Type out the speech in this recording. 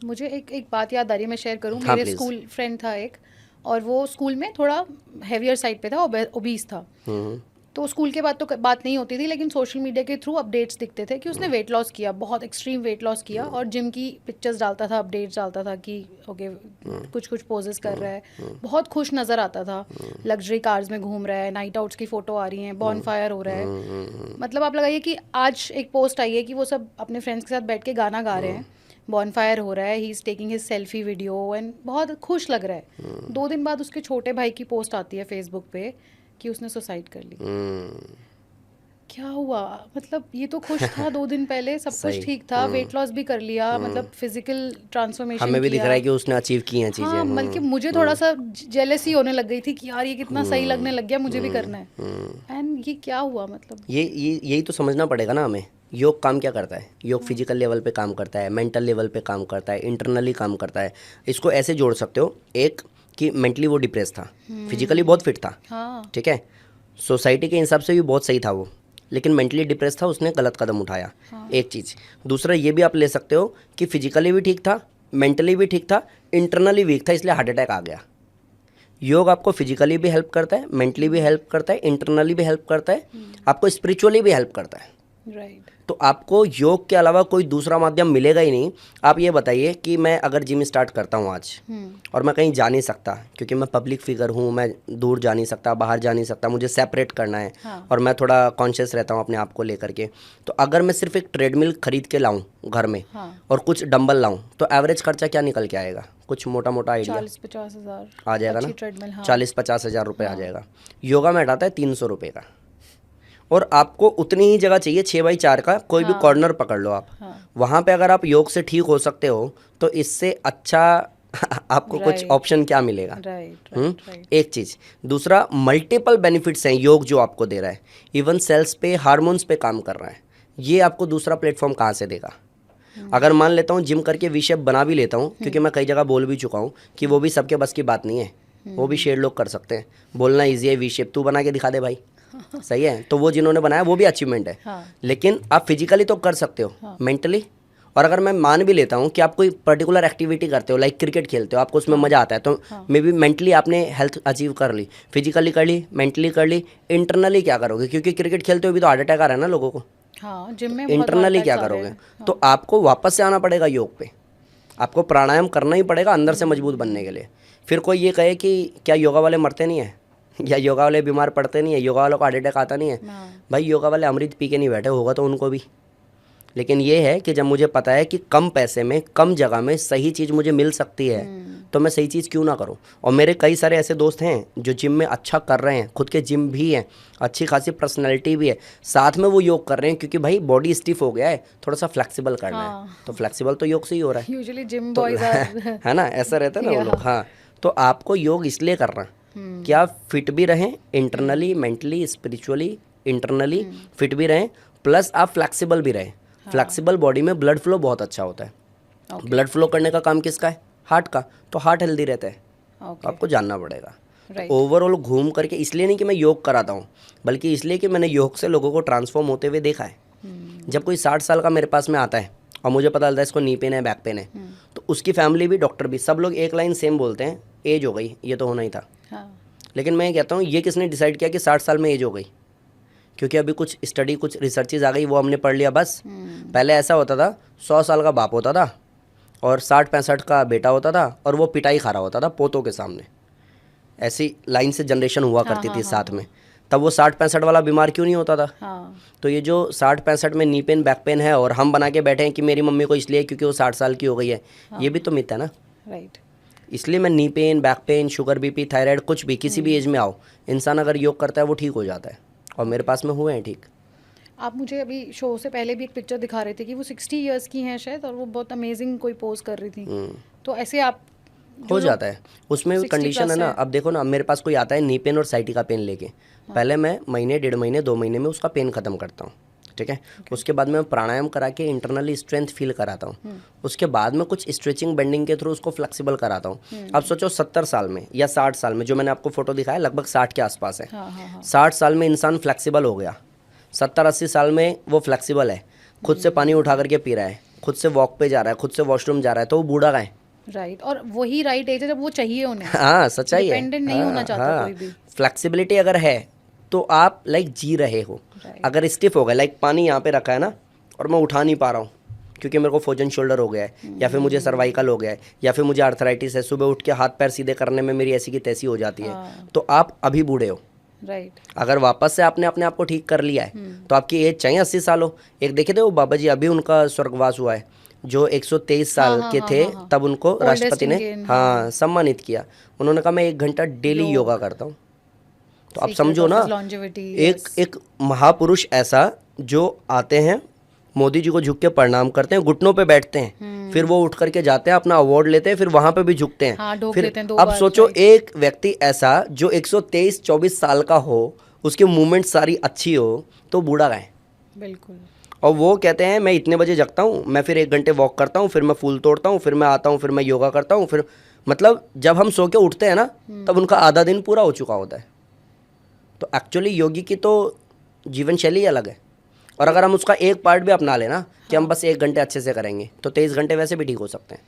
मुझे एक बात याद आ रही है, मैं शेयर करूँ। हाँ मेरे प्लीज़। स्कूल फ्रेंड था एक, और वो स्कूल में थोड़ा हैवियर साइड पे था, ओबीस था। तो स्कूल के बाद तो बात नहीं होती थी, लेकिन सोशल मीडिया के थ्रू अपडेट्स दिखते थे कि उसने वेट लॉस किया, बहुत एक्सट्रीम वेट लॉस किया, और जिम की पिक्चर्स डालता था, अपडेट्स डालता था कि ओके कुछ कुछ पोजेस कर रहा है, बहुत खुश नज़र आता था, लग्जरी कार्स में घूम रहा है, नाइट आउट्स की फ़ोटो आ रही हैं, बॉन फायर हो रहा है। मतलब आप लगाइए कि आज एक पोस्ट आई है कि वो सब अपने फ्रेंड्स के साथ बैठ के गाना गा रहे हैं, बॉन फायर हो रहा है, he is taking his selfie video and बहुत खुश लग रहा है। 2 दिन बाद उसके छोटे भाई की पोस्ट आती है फेसबुक पे कि उसने सुसाइड कर ली। क्या हुआ? मतलब ये तो खुश था 2 दिन पहले, सब कुछ सही। ठीक था, वेट लॉस भी कर लिया, मतलब फिजिकल ट्रांसफॉर्मेशन हमें भी दिख किया। रहा है कि उसने अचीव की हैं चीज़ें। हाँ, बल्कि मुझे थोड़ा सा जेलसी होने लग गई थी कि यार ये कितना सही लगने लग गया, मुझे भी करना है। एंड ये क्या हुआ मतलब? ये यही तो समझना पड़ेगा ना हमें। योग काम क्या करता है? योग फिजिकल लेवल पे काम करता है, मेंटल लेवल पे काम करता है, इंटरनली काम करता है। इसको ऐसे जोड़ सकते हो, एक कि मेंटली वो डिप्रेस था, फिजिकली बहुत फिट था, हाँ। ठीक है, सोसाइटी के हिसाब से भी बहुत सही था वो, लेकिन मेंटली डिप्रेस था, उसने गलत कदम उठाया। एक चीज़। दूसरा ये भी आप ले सकते हो कि फिजिकली भी ठीक था, मेंटली भी ठीक था, इंटरनली वीक था, इसलिए हार्ट अटैक आ गया। योग आपको फिजिकली भी हेल्प करता है, मेंटली भी हेल्प करता है, इंटरनली भी हेल्प करता है, आपको स्पिरिचुअली भी हेल्प करता है। राइट। तो आपको योग के अलावा कोई दूसरा माध्यम मिलेगा ही नहीं। आप ये बताइए कि मैं अगर जिम स्टार्ट करता हूँ आज, और मैं कहीं जा नहीं सकता क्योंकि मैं पब्लिक फिगर हूँ, मैं दूर जा नहीं सकता, बाहर जा नहीं सकता, मुझे सेपरेट करना है, हाँ। और मैं थोड़ा कॉन्शियस रहता हूँ अपने आप को लेकर के, तो अगर मैं सिर्फ एक ट्रेडमिल खरीद के लाऊं घर में, हाँ। और कुछ डंबल लाऊं, तो एवरेज खर्चा क्या निकल के आएगा? कुछ मोटा मोटा आइडिया 40-50 हज़ार आ जाएगा ना? अच्छी ट्रेडमिल। हाँ। 40-50 हज़ार रुपये आ जाएगा। योगा में हटाता है 300 रुपये का, और आपको उतनी ही जगह चाहिए, 6x4 का कोई भी कॉर्नर पकड़ लो आप, वहाँ पे अगर आप योग से ठीक हो सकते हो, तो इससे अच्छा आपको कुछ ऑप्शन क्या मिलेगा? राइट। एक चीज़। दूसरा, मल्टीपल बेनिफिट्स हैं योग जो आपको दे रहा है, इवन सेल्स पे, हार्मोन्स पे काम कर रहा है। ये आपको दूसरा प्लेटफॉर्म कहाँ से देगा? अगर मान लेता हूँ जिम करके वी शेप बना भी लेता हूँ, क्योंकि मैं कई जगह बोल भी चुका हूँ कि वो भी सबके बस की बात नहीं है, वो भी शेर लोग कर सकते हैं। बोलना ईजी है, वी शेप तू बना के दिखा दे भाई, सही है, तो वो जिन्होंने बनाया वो भी अचीवमेंट है। हाँ। लेकिन आप फिजिकली तो कर सकते हो, मेंटली। और अगर मैं मान भी लेता हूँ कि आप कोई पर्टिकुलर एक्टिविटी करते हो, लाइक क्रिकेट खेलते हो, आपको उसमें मज़ा आता है, तो मे बी मेंटली आपने हेल्थ अचीव कर ली, फिजिकली कर ली, मेंटली कर ली, इंटरनली क्या करोगे? क्योंकि क्रिकेट खेलते हुए भी तो हार्ट अटैक आ रहा है ना लोगों को। हाँ, जिम में बहुत इंटरनली क्या अटैक्स आ रहे करोगे? हैं। तो आपको वापस से आना पड़ेगा योग पे, आपको प्राणायाम करना ही पड़ेगा अंदर से मजबूत बनने के लिए। फिर कोई ये कहे कि क्या योगा वाले मरते नहीं है, या योगा वाले बीमार पड़ते नहीं है, योगा वालों को हार्ट अटैक आता नहीं है? भाई योगा वाले अमृत पी के नहीं बैठे, होगा तो उनको भी। लेकिन ये है कि जब मुझे पता है कि कम पैसे में, कम जगह में सही चीज़ मुझे मिल सकती है, तो मैं सही चीज़ क्यों ना करूं? और मेरे कई सारे ऐसे दोस्त हैं जो जिम में अच्छा कर रहे हैं, खुद के जिम भी हैं, अच्छी खासी पर्सनैलिटी भी है, साथ में वो योग कर रहे हैं, क्योंकि भाई बॉडी स्टिफ हो गया है, थोड़ा सा फ्लेक्सिबल करना है, तो फ्लेक्सिबल तो योग से ही हो रहा है। यूजुअली जिम तो बॉयज आर है ना, ऐसा रहता है ना वो लोग। हाँ, तो आपको योग इसलिए करना कि आप फिट भी रहें, internally, mentally, spiritually, internally fit भी रहें, प्लस आप फ्लेक्सिबल भी रहें। फ्लेक्सिबल बॉडी में ब्लड फ्लो बहुत अच्छा होता है। ब्लड फ्लो करने का काम किसका है? हार्ट का। तो हार्ट हेल्दी रहता है। तो आपको जानना पड़ेगा। तो ओवरऑल घूम करके, इसलिए नहीं कि मैं योग कराता हूँ, बल्कि इसलिए कि मैंने योग से लोगों को ट्रांसफॉर्म होते हुए देखा है। जब कोई 60 साल का मेरे पास में आता है और मुझे पता चलता है इसको नी पेन है, बैक पेन है, तो उसकी फैमिली भी, डॉक्टर भी, सब लोग एक लाइन सेम बोलते हैं, एज हो गई, ये तो होना ही था। लेकिन मैं ये कहता हूँ, ये किसने डिसाइड किया कि 60 साल में एज हो गई? क्योंकि अभी कुछ स्टडी, कुछ रिसर्चेज आ गई, वो हमने पढ़ लिया बस। पहले ऐसा होता था, 100 साल का बाप होता था और 60-65 का बेटा होता था, और वो पिटाई खा रहा होता था पोतों के सामने। ऐसी लाइन से जनरेशन हुआ करती थी साथ में। तब वो 60-65 वाला बीमार क्यों नहीं होता था? तो ये जो 60-65 में नी पेन, बैक पेन है, और हम बना के बैठे हैं कि मेरी मम्मी को इसलिए क्योंकि वो 60 साल की हो गई है, ये भी तो मिथ है ना। राइट। इसलिए मैं knee pain, back pain, sugar, BP, thyroid, कुछ भी किसी भी एज में आओ, इंसान अगर योग करता है वो ठीक हो जाता है, और मेरे पास में हुए हैं ठीक। आप मुझे अभी शो से पहले भी एक पिक्चर दिखा रहे थे कि वो 60 इयर्स की हैं शायद, और वो बहुत अमेजिंग कोई पोज कर रही थी। तो ऐसे आप हो जाता है, उसमें भी कंडीशन है ना। अब देखो ना, मेरे पास कोई आता है नी पेन और साइटिका पेन लेके, पहले मैं महीने, 1.5 महीने, 2 महीने में उसका पेन ख़त्म करता हूँ, ठीक है। उसके बाद मैं प्राणायाम करा के इंटरनली स्ट्रेंथ फील कराता हूँ। उसके बाद में कुछ स्ट्रेचिंग, बेंडिंग के थ्रू उसको फ्लेक्सिबल कराता हूँ। अब सोचो 70 साल में या 60 साल में, जो मैंने आपको फोटो दिखाया लगभग 60 के आसपास है, 60 साल में इंसान फ्लेक्सिबल हो गया, 70-80 साल में वो फ्लेक्सिबल है, खुद से पानी उठा करके पी रहा है, खुद से वॉक पे जा रहा है, खुद से वॉशरूम जा रहा है, तो वो बूढ़ा का है। राइट, और वही राइट एज है जब वो चाहिए उन्हें। हाँ सच्चाई है। डिपेंडेंट नहीं होना चाहता कोई भी। फ्लेक्सिबिलिटी अगर है तो आप लाइक जी रहे हो। Right. अगर स्टिफ हो गया, लाइक पानी यहाँ पे रखा है ना और मैं उठा नहीं पा रहा हूँ क्योंकि मेरे को फ्रोजन शोल्डर हो गया है या फिर मुझे सर्वाइकल हो गया है या फिर मुझे आर्थराइटिस है, सुबह उठ के हाथ पैर सीधे करने में मेरी ऐसी की तैसी हो जाती है, तो आप अभी बूढ़े हो। राइट, अगर वापस से आपने अपने आप को ठीक कर लिया है तो आपकी एज चाहे 80 साल हो। एक देखे थे वो बाबा जी, अभी उनका स्वर्गवास हुआ है, जो 123 साल के थे, तब उनको राष्ट्रपति ने हाँ सम्मानित किया। उन्होंने कहा मैं 1 घंटा डेली योगा करता हूँ। तो आप समझो ना, एक महापुरुष ऐसा जो आते हैं, मोदी जी को झुक के प्रणाम करते हैं, घुटनों पे बैठते हैं, फिर वो उठ करके जाते हैं, अपना अवार्ड लेते हैं, फिर वहां पे भी झुकते हैं। हाँ, फिर अब सोचो एक व्यक्ति ऐसा जो 123-24 साल का हो, उसकी मूवमेंट सारी अच्छी हो, तो बूढ़ा है बिल्कुल। और वो कहते हैं मैं इतने बजे जगता हूँ, मैं फिर 1 घंटे वॉक करता हूँ, फिर मैं फूल तोड़ता हूँ, फिर मैं आता हूँ, फिर मैं योगा करता हूँ, फिर मतलब जब हम सो के उठते हैं ना तब उनका आधा दिन पूरा हो चुका होता है। तो एक्चुअली योगी की तो जीवन शैली अलग है, और अगर हम उसका एक पार्ट भी अपना लेना कि हम बस 1 घंटे अच्छे से करेंगे तो 23 घंटे वैसे भी ठीक हो सकते हैं।